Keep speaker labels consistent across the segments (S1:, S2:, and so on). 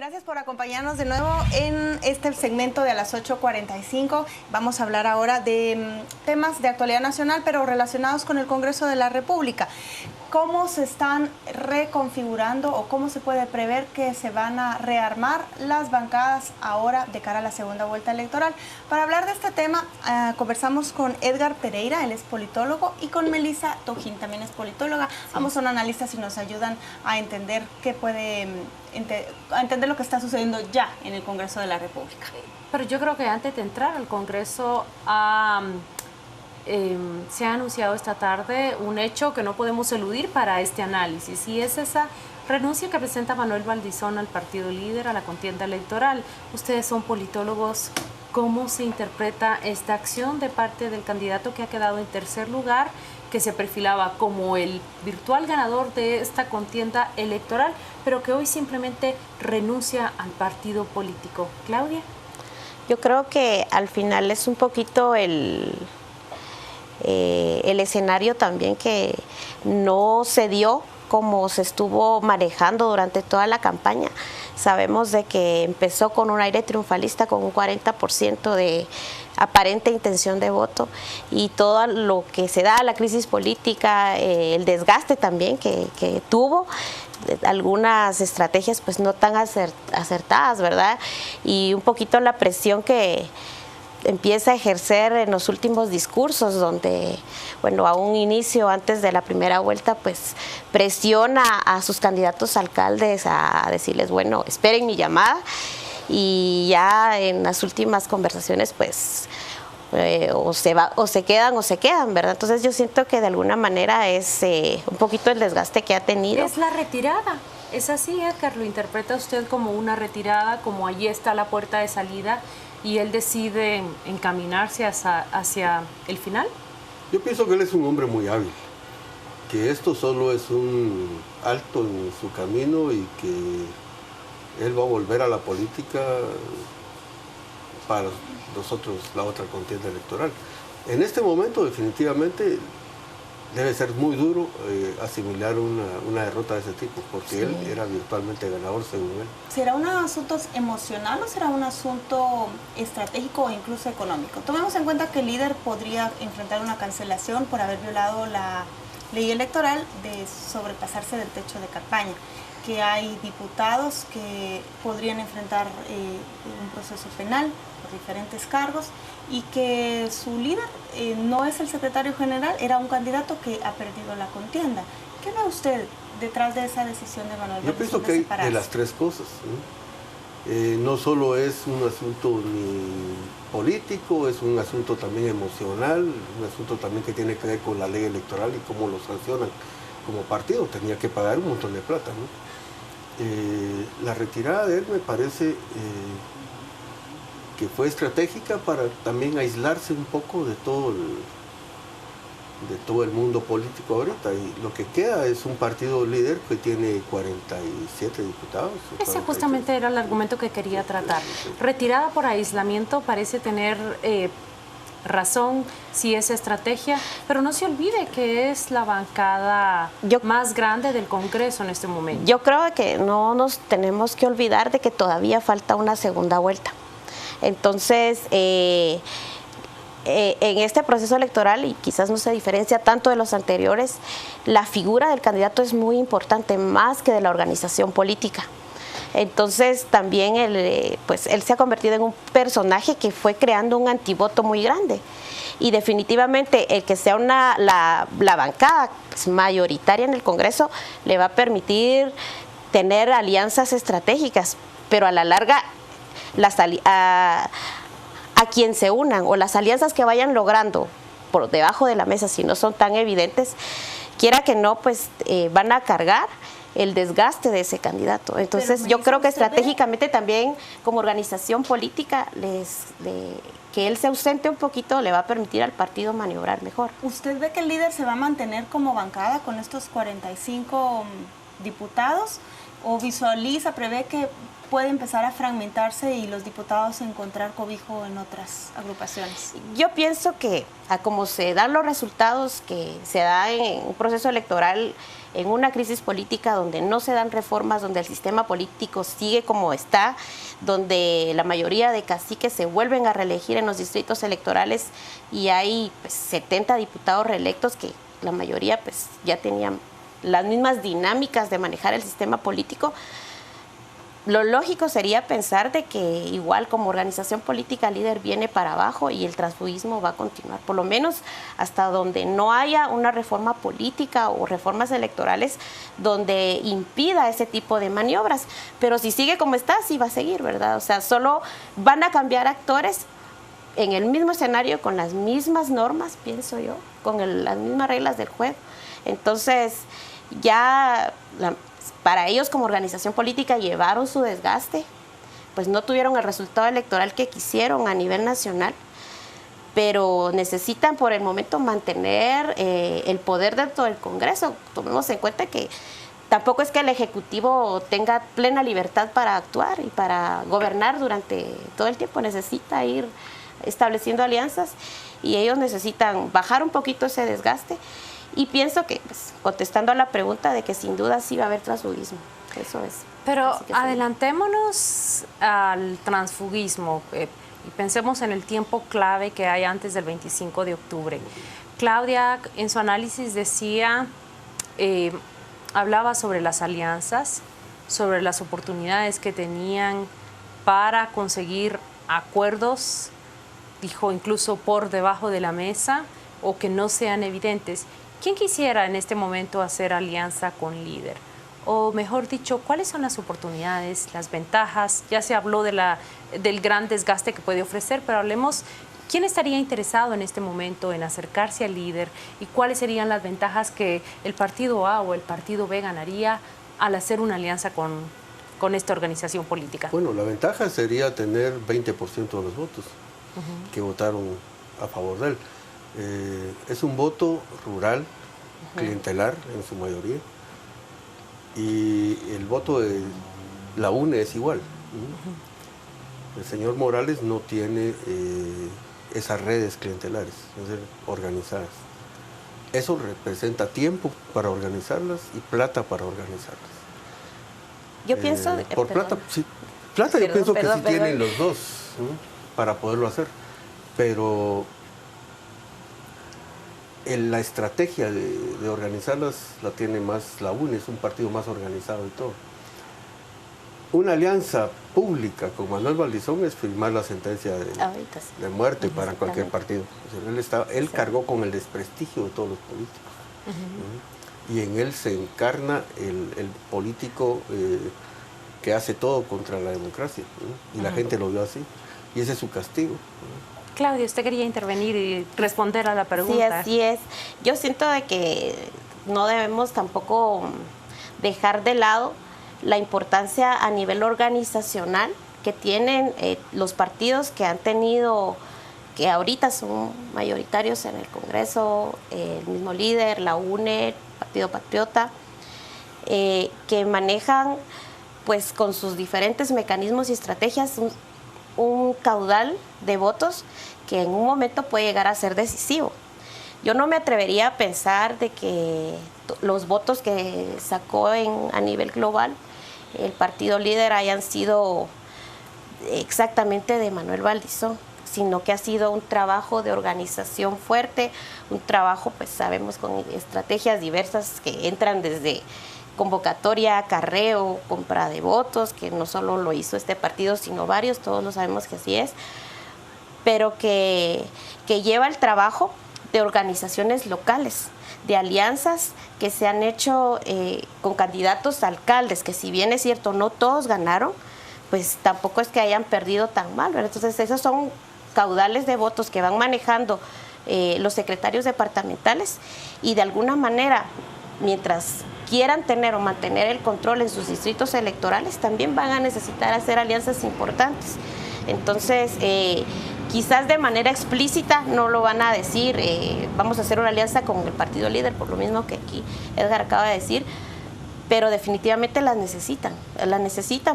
S1: Gracias por acompañarnos de nuevo en este segmento de a las 8:45. Vamos a hablar ahora de temas de actualidad nacional, pero relacionados con el Congreso de la República. ¿Cómo se están reconfigurando o cómo se puede prever que se van a rearmar las bancadas ahora de cara a la segunda vuelta electoral? Para hablar de este tema, conversamos con Edgar Pereira, él es politólogo, y con Melissa Tojín, también es politóloga. Sí. Ambos son analistas y nos ayudan a entender a entender lo que está sucediendo ya en el Congreso de la República.
S2: Pero yo creo que antes de entrar al Congreso se ha anunciado esta tarde un hecho que no podemos eludir para este análisis, y es esa renuncia que presenta Manuel Valdizón al partido líder a la contienda electoral. Ustedes son politólogos, ¿cómo se interpreta esta acción de parte del candidato que ha quedado en tercer lugar, que se perfilaba como el virtual ganador de esta contienda electoral, pero que hoy simplemente renuncia al partido político? Claudia.
S3: Yo creo que al final es un poquito el escenario también que no se dio como se estuvo manejando durante toda la campaña. Sabemos de que empezó con un aire triunfalista, con un 40% de aparente intención de voto, y todo lo que se da, la crisis política, el desgaste también que tuvo, algunas estrategias pues no tan acertadas, ¿verdad? Y un poquito la presión que empieza a ejercer en los últimos discursos, donde, bueno, a un inicio, antes de la primera vuelta, pues presiona a sus candidatos a alcaldes a decirles, bueno, esperen mi llamada, y ya en las últimas conversaciones, pues, o se quedan, ¿verdad? Entonces yo siento que de alguna manera es un poquito el desgaste que ha tenido.
S2: Es la retirada. ¿Es así, Edgar? ¿Lo interpreta usted como una retirada, como allí está la puerta de salida y él decide encaminarse hacia el final?
S4: Yo pienso que él es un hombre muy hábil, que esto solo es un alto en su camino y que él va a volver a la política para nosotros, la otra contienda electoral. En este momento definitivamente debe ser muy duro asimilar una derrota de ese tipo, porque sí, él era virtualmente ganador según él.
S1: ¿Será un asunto emocional o será un asunto estratégico o incluso económico? Tomemos en cuenta que el líder podría enfrentar una cancelación por haber violado la ley electoral de sobrepasarse del techo de campaña, que hay diputados que podrían enfrentar un proceso penal por diferentes cargos, y que su líder no es el secretario general, era un candidato que ha perdido la contienda. ¿Qué ve usted detrás de esa decisión de Manuel Valdizón?
S4: Yo pienso que hay de las tres cosas, ¿no? No solo es un asunto ni político, es un asunto también emocional, un asunto también que tiene que ver con la ley electoral y cómo lo sancionan como partido. Tenía que pagar un montón de plata, ¿no? La retirada de él me parece que fue estratégica para también aislarse un poco de todo el mundo político ahorita, y lo que queda es un partido líder que tiene 47 diputados.
S2: Ese justamente era el argumento que quería tratar. Retirada por aislamiento parece tener razón si es estrategia, pero no se olvide que es la bancada más grande del Congreso en este momento.
S3: Yo creo que no nos tenemos que olvidar de que todavía falta una segunda vuelta. Entonces, en este proceso electoral, y quizás no se diferencia tanto de los anteriores, la figura del candidato es muy importante, más que de la organización política. Entonces también él se ha convertido en un personaje que fue creando un antivoto muy grande, y definitivamente el que sea la bancada pues, mayoritaria en el Congreso le va a permitir tener alianzas estratégicas, pero a la larga a quien se unan o las alianzas que vayan logrando por debajo de la mesa, si no son tan evidentes, quiera que no, pues van a cargar el desgaste de ese candidato. Entonces yo creo que estratégicamente también como organización política que él se ausente un poquito le va a permitir al partido maniobrar mejor.
S1: ¿Usted ve que el líder se va a mantener como bancada con estos 45 diputados? o visualiza, prevé que puede empezar a fragmentarse y los diputados encontrar cobijo en otras agrupaciones?
S3: Yo pienso que a como se dan los resultados que se da en un proceso electoral, en una crisis política donde no se dan reformas, donde el sistema político sigue como está, donde la mayoría de caciques se vuelven a reelegir en los distritos electorales y hay pues, 70 diputados reelectos que la mayoría pues, ya tenían las mismas dinámicas de manejar el sistema político. Lo lógico sería pensar de que igual como organización política líder viene para abajo y el transfugismo va a continuar, por lo menos hasta donde no haya una reforma política o reformas electorales donde impida ese tipo de maniobras. Pero si sigue como está, sí va a seguir, ¿verdad? O sea, solo van a cambiar actores en el mismo escenario con las mismas normas, pienso yo, con las mismas reglas del juego. Entonces, ya para ellos como organización política llevaron su desgaste, pues no tuvieron el resultado electoral que quisieron a nivel nacional, pero necesitan por el momento mantener el poder dentro del Congreso. Tomemos en cuenta que tampoco es que el Ejecutivo tenga plena libertad para actuar y para gobernar durante todo el tiempo, necesita ir estableciendo alianzas y ellos necesitan bajar un poquito ese desgaste. Y pienso que, pues, contestando a la pregunta de que sin duda sí va a haber transfugismo, eso es.
S2: Pero adelantémonos al transfugismo y pensemos en el tiempo clave que hay antes del 25 de octubre. Claudia, en su análisis decía, hablaba sobre las alianzas, sobre las oportunidades que tenían para conseguir acuerdos, dijo incluso por debajo de la mesa o que no sean evidentes. ¿Quién quisiera en este momento hacer alianza con líder? O mejor dicho, ¿cuáles son las oportunidades, las ventajas? Ya se habló del gran desgaste que puede ofrecer, pero hablemos, ¿quién estaría interesado en este momento en acercarse al líder? ¿Y cuáles serían las ventajas que el partido A o el partido B ganaría al hacer una alianza con esta organización política?
S4: Bueno, la ventaja sería tener 20% de los votos que votaron a favor de él. Es un voto rural, clientelar en su mayoría, y el voto de la UNE es igual. El señor Morales no tiene esas redes clientelares, es decir, organizadas. Eso representa tiempo para organizarlas y plata para organizarlas.
S3: Yo pienso...
S4: por plata, sí, plata yo pienso que sí tienen los dos, ¿no?, para poderlo hacer, pero la estrategia de organizarlas la tiene más la UNE, es un partido más organizado y todo. Una alianza pública con Manuel Valdizón es firmar la sentencia de muerte para cualquier partido. O sea, él cargó con el desprestigio de todos los políticos. Y en él se encarna el político que hace todo contra la democracia. Y la gente lo vio así. Y ese es su castigo.
S2: Claudia, usted quería intervenir y responder a la pregunta.
S3: Sí, así es. Yo siento de que no debemos tampoco dejar de lado la importancia a nivel organizacional que tienen los partidos que han tenido, que ahorita son mayoritarios en el Congreso, el mismo líder, la UNE, Partido Patriota, que manejan pues con sus diferentes mecanismos y estrategias un caudal de votos que en un momento puede llegar a ser decisivo. Yo no me atrevería a pensar de que los votos que sacó a nivel global el partido líder hayan sido exactamente de Manuel Valdizón, sino que ha sido un trabajo de organización fuerte, un trabajo, pues sabemos, con estrategias diversas que entran desde convocatoria, acarreo, compra de votos, que no solo lo hizo este partido, sino varios, todos lo sabemos que así es, pero que lleva el trabajo de organizaciones locales, de alianzas que se han hecho con candidatos a alcaldes, que si bien es cierto, no todos ganaron, pues tampoco es que hayan perdido tan mal, ¿verdad? Entonces esos son caudales de votos que van manejando los secretarios departamentales y de alguna manera, mientras quieran tener o mantener el control en sus distritos electorales, también van a necesitar hacer alianzas importantes. Entonces, quizás de manera explícita no lo van a decir, vamos a hacer una alianza con el partido líder, por lo mismo que aquí Edgar acaba de decir, pero definitivamente las necesitan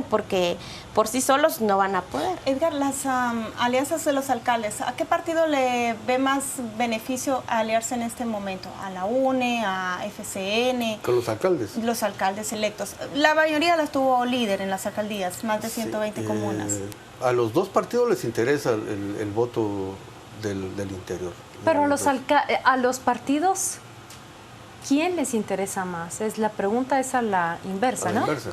S3: porque por sí solos no van a poder.
S1: Edgar, las alianzas de los alcaldes, ¿a qué partido le ve más beneficio aliarse en este momento? ¿A la UNE, a FCN?
S4: Con los alcaldes.
S1: Los alcaldes electos. La mayoría las tuvo líder en las alcaldías, más de 120 comunas.
S4: A los dos partidos les interesa el voto del interior.
S2: Pero a los partidos, ¿quién les interesa más? Es la pregunta es a la inversa, ¿no?
S4: Inversa.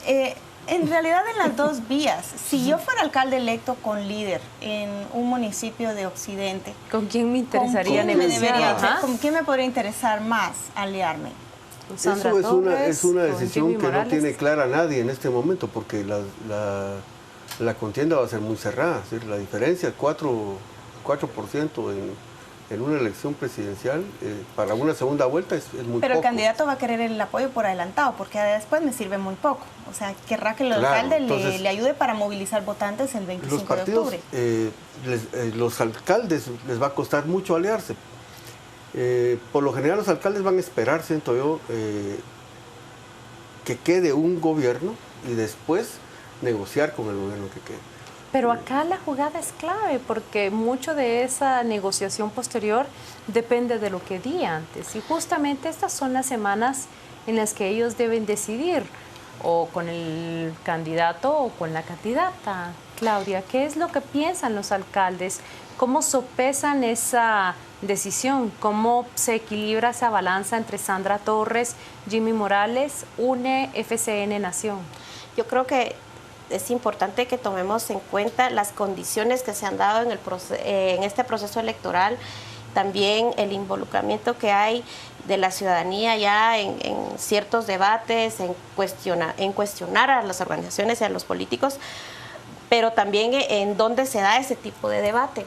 S1: En realidad en las dos vías. Si yo fuera alcalde electo con líder en un municipio de Occidente,
S2: ¿con quién me interesaría
S1: negociar? ¿Con quién me podría interesar más aliarme?
S4: Eso es una decisión que no tiene clara nadie en este momento, porque la contienda va a ser muy cerrada. Es decir, la diferencia, 4% en una elección presidencial, para una segunda vuelta es muy poco.
S1: Pero el candidato va a querer el apoyo por adelantado, porque después me sirve muy poco. O sea, querrá que el alcalde le ayude para movilizar votantes el 25 de octubre.
S4: Los alcaldes les va a costar mucho aliarse. Por lo general los alcaldes van a esperar, siento yo, que quede un gobierno y después negociar con el gobierno que quede.
S2: Pero acá la jugada es clave porque mucho de esa negociación posterior depende de lo que di antes. Y justamente estas son las semanas en las que ellos deben decidir o con el candidato o con la candidata. Claudia, ¿qué es lo que piensan los alcaldes? ¿Cómo sopesan esa decisión? ¿Cómo se equilibra esa balanza entre Sandra Torres, Jimmy Morales, UNE, FCN, Nación?
S3: Yo creo que es importante que tomemos en cuenta las condiciones que se han dado en este proceso electoral, también el involucramiento que hay de la ciudadanía ya en ciertos debates, en cuestionar a las organizaciones y a los políticos, pero también en dónde se da ese tipo de debate.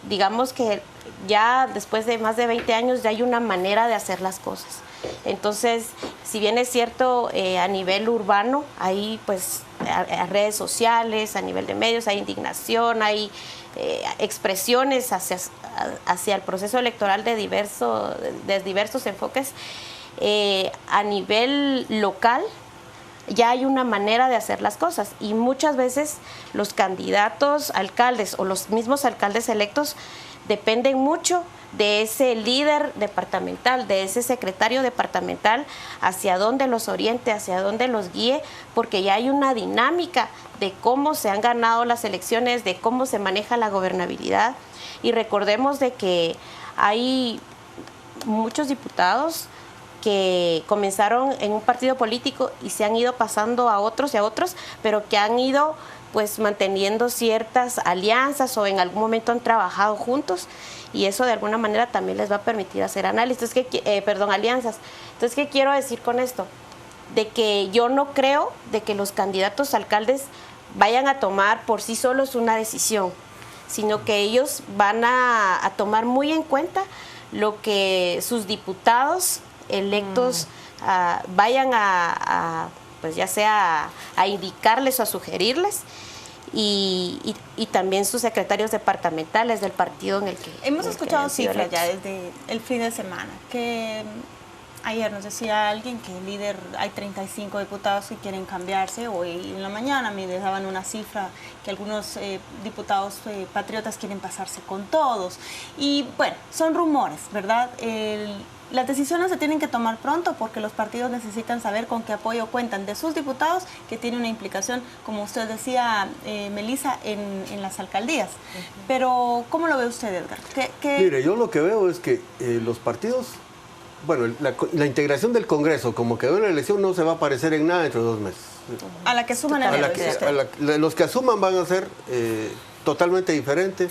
S3: Digamos que ya después de más de 20 años ya hay una manera de hacer las cosas. Entonces, si bien es cierto, a nivel urbano, hay pues a redes sociales, a nivel de medios, hay indignación, hay expresiones hacia el proceso electoral de diversos enfoques. A nivel local, ya hay una manera de hacer las cosas y muchas veces los candidatos alcaldes o los mismos alcaldes electos dependen mucho de ese líder departamental, de ese secretario departamental, hacia dónde los oriente, hacia dónde los guíe, porque ya hay una dinámica de cómo se han ganado las elecciones, de cómo se maneja la gobernabilidad. Y recordemos de que hay muchos diputados que comenzaron en un partido político y se han ido pasando a otros y a otros, pero que han ido pues manteniendo ciertas alianzas o en algún momento han trabajado juntos y eso de alguna manera también les va a permitir hacer análisis, alianzas. Entonces, ¿qué quiero decir con esto? De que yo no creo de que los candidatos alcaldes vayan a tomar por sí solos una decisión, sino que ellos van a tomar muy en cuenta lo que sus diputados electos vayan pues ya sea a indicarles o a sugerirles y también sus secretarios departamentales del partido en el que
S1: hemos escuchado cifras ya desde el fin de semana, que ayer nos decía alguien que el líder hay 35 diputados que quieren cambiarse, hoy en la mañana me daban una cifra que algunos diputados patriotas quieren pasarse con todos y bueno, son rumores, ¿verdad? Las decisiones se tienen que tomar pronto porque los partidos necesitan saber con qué apoyo cuentan de sus diputados, que tiene una implicación, como usted decía, Melissa, en las alcaldías. Pero, ¿cómo lo ve usted, Edgar?
S4: Mire, yo lo que veo es que los partidos, bueno, la integración del Congreso, como quedó en la elección, no se va a parecer en nada dentro de 2 meses.
S1: A la que asuman
S4: los que asuman van a ser totalmente diferentes.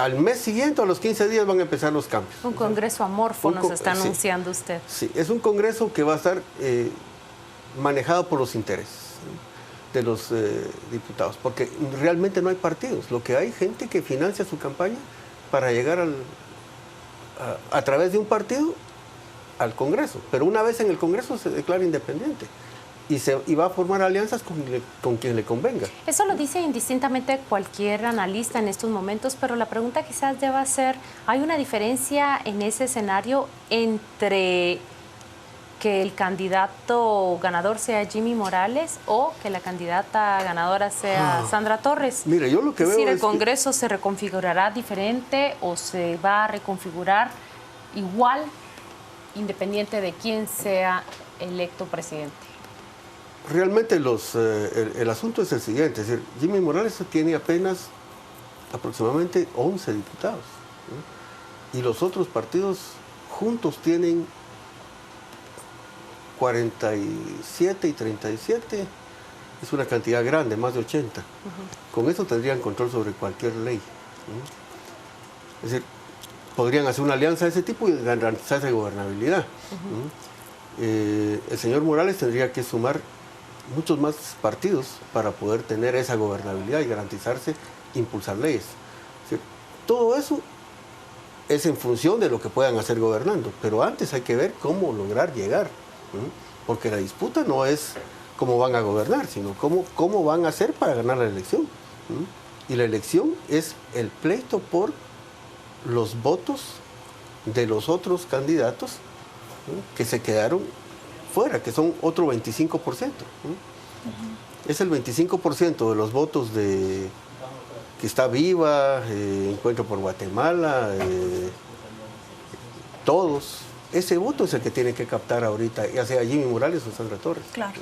S4: Al mes siguiente, a los 15 días, van a empezar los cambios.
S2: Un congreso amorfo nos está anunciando usted.
S4: Sí, es un congreso que va a estar manejado por los intereses de los diputados, porque realmente no hay partidos. Lo que hay gente que financia su campaña para llegar a través de un partido al Congreso. Pero una vez en el Congreso se declara independiente. Y va a formar alianzas con quien le convenga.
S2: Eso lo dice indistintamente cualquier analista en estos momentos, pero la pregunta quizás deba ser, ¿hay una diferencia en ese escenario entre que el candidato ganador sea Jimmy Morales o que la candidata ganadora sea Sandra Torres?
S4: Mire, yo lo que veo es
S2: decir, ¿el Congreso se reconfigurará diferente o se va a reconfigurar igual, independiente de quién sea electo presidente?
S4: Realmente el asunto es el siguiente, es decir, Jimmy Morales tiene apenas aproximadamente 11 diputados, ¿no? Y los otros partidos juntos tienen 47 y 37, es una cantidad grande, más de 80. Con eso tendrían control sobre cualquier ley, ¿no? Es decir, podrían hacer una alianza de ese tipo y garantizarse gobernabilidad. El señor Morales tendría que sumar muchos más partidos para poder tener esa gobernabilidad y garantizarse impulsar leyes. Es decir, todo eso es en función de lo que puedan hacer gobernando, pero antes hay que ver cómo lograr llegar, porque la disputa no es cómo van a gobernar, sino cómo van a hacer para ganar la elección. Y la elección es el pleito por los votos de los otros candidatos que se quedaron fuera, que son otro 25%. Es el 25% de los votos de que está Viva, Encuentro por Guatemala, todos. Ese voto es el que tiene que captar ahorita, ya sea Jimmy Morales o Sandra Torres.
S1: Claro.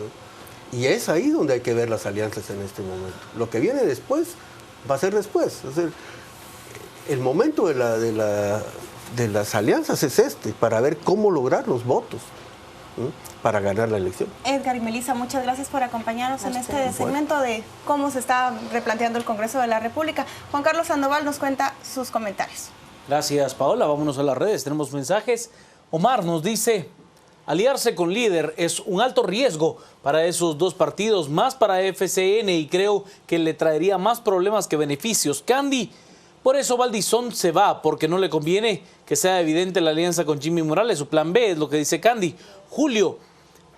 S4: Y es ahí donde hay que ver las alianzas en este momento. Lo que viene después va a ser después. Es decir, el momento de las alianzas es para ver cómo lograr los votos para ganar la elección.
S1: Edgar y Melissa, muchas gracias por acompañarnos en este segmento de cómo se está replanteando el Congreso de la República. Juan Carlos Sandoval nos cuenta sus comentarios.
S5: Gracias, Paola. Vámonos a las redes. Tenemos mensajes. Omar nos dice: aliarse con líder es un alto riesgo para esos dos partidos, más para FCN, y creo que le traería más problemas que beneficios. Candy: por eso Valdizón se va, porque no le conviene que sea evidente la alianza con Jimmy Morales. Su plan B es lo que dice Candy. Julio: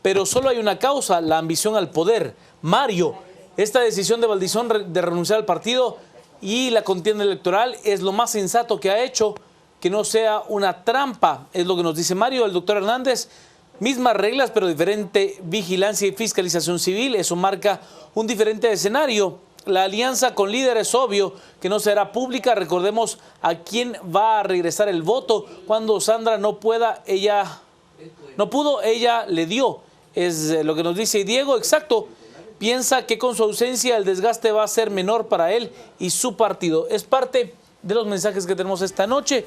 S5: pero solo hay una causa, la ambición al poder. Mario: esta decisión de Valdizón de renunciar al partido y la contienda electoral es lo más sensato que ha hecho, que no sea una trampa, es lo que nos dice Mario. El doctor Hernández: mismas reglas pero diferente vigilancia y fiscalización civil, eso marca un diferente escenario. La alianza con líder es obvio que no será pública. Recordemos a quién va a regresar el voto. Cuando Sandra no pudo, ella le dio. Es lo que nos dice Diego. Exacto. Piensa que con su ausencia el desgaste va a ser menor para él y su partido. Es parte de los mensajes que tenemos esta noche.